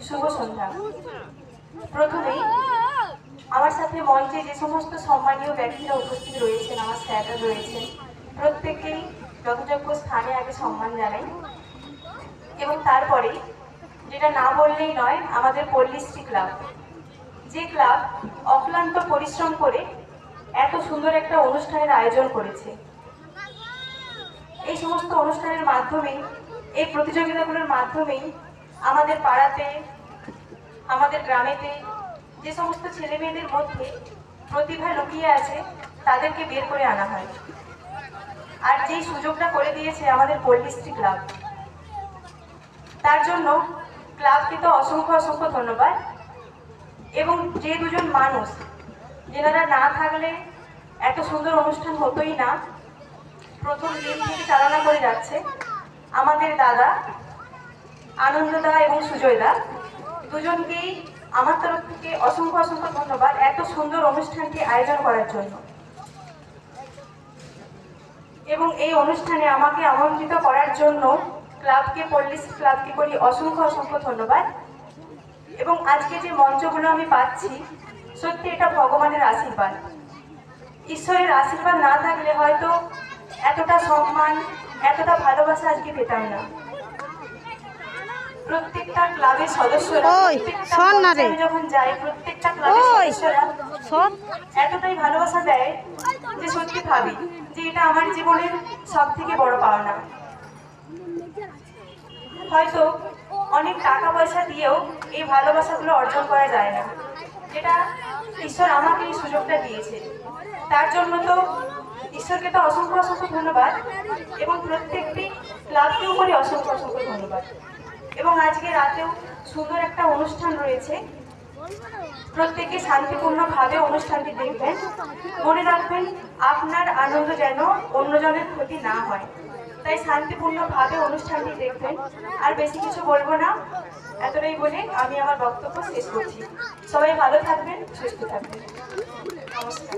শুভ সন্ধ্যা। প্রথমেই আমার সাথে মঞ্চে যে সমস্ত সম্মানীয় ব্যক্তিরা উপস্থিত রয়েছেন, আমার স্যাররা রয়েছেন, প্রত্যেকেই যথাযোগ্য স্থানে আগে সম্মান জানাই। এবং তারপরেই যেটা না বললেই নয়, আমাদের পল্লীশ্রী ক্লাব, যে ক্লাব অক্লান্ত পরিশ্রম করে এত সুন্দর একটা অনুষ্ঠানের আয়োজন করেছে। এই সমস্ত অনুষ্ঠানের মাধ্যমেই, এই প্রতিযোগিতাগুলোর মাধ্যমেই আমাদের পাড়াতে, আমাদের গ্রামেতে যে সমস্ত ছেলে মেয়েদের মধ্যে প্রতিভা লুকিয়ে আছে তাদেরকে বের করে আনা হয়। আর যেই সুযোগটা করে দিয়েছে আমাদের পল্লীশ্রী ক্লাব, তার জন্য ক্লাবকে তো অসংখ্য অসংখ্য ধন্যবাদ। এবং যে দুজন মানুষ, যেনারা না থাকলে এত সুন্দর অনুষ্ঠান হতোই না, প্রথম দিন থেকে চালনা করে যাচ্ছে, আমাদের দাদা আনন্দদা এবং সুজয়দা, দুজনকেই আমার তরফ থেকে অসংখ্য অসংখ্য ধন্যবাদ এত সুন্দর অনুষ্ঠানটি আয়োজন করার জন্য। এবং এই অনুষ্ঠানে আমাকে আমন্ত্রিত করার জন্য ক্লাবকে, পল্লীশ্রী ক্লাবকে করি অসংখ্য অসংখ্য ধন্যবাদ। এবং আজকে যে মঞ্চগুলো আমি পাচ্ছি, সত্যি এটা ভগবানের আশীর্বাদ। ঈশ্বরের আশীর্বাদ না থাকলে হয়তো এতটা সম্মান, এতটা ভালোবাসা আজকে পেতাম না। প্রত্যেকটা ক্লাবের সদস্যরা, যখন যাই, প্রত্যেকটা ক্লাবের সদস্যরা এতটাই ভালোবাসা দেয় যে সত্যি ভাবি যে এটা আমার জীবনের সব থেকে বড় পাওনা। হয়তো অনেক টাকা পয়সা দিয়েও এই ভালোবাসাগুলো অর্জন করা যায় না, যেটা ঈশ্বর আমাকে এই সুযোগটা দিয়েছে। তার জন্য তো ঈশ্বরকে তো অসংখ্য অসংখ্য ধন্যবাদ, এবং প্রত্যেকটি ক্লাবকেও করি অসংখ্য অসংখ্য ধন্যবাদ। এবং আজকে রাতেও সুন্দর একটা অনুষ্ঠান রয়েছে, প্রত্যেকে শান্তিপূর্ণভাবে অনুষ্ঠানটি দেখবেন। মনে রাখবেন, আপনার আনন্দ যেন অন্যজনের ক্ষতি না হয়, তাই শান্তিপূর্ণভাবে অনুষ্ঠানটি দেখবেন। আর বেশি কিছু বলবো না, এতটাই বলে আমি আমার বক্তব্য শেষ করছি। সবাই ভালো থাকবেন, সুস্থ থাকবেন। নমস্কার।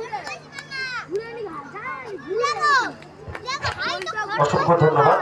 অসংখ্য ধন্যবাদ।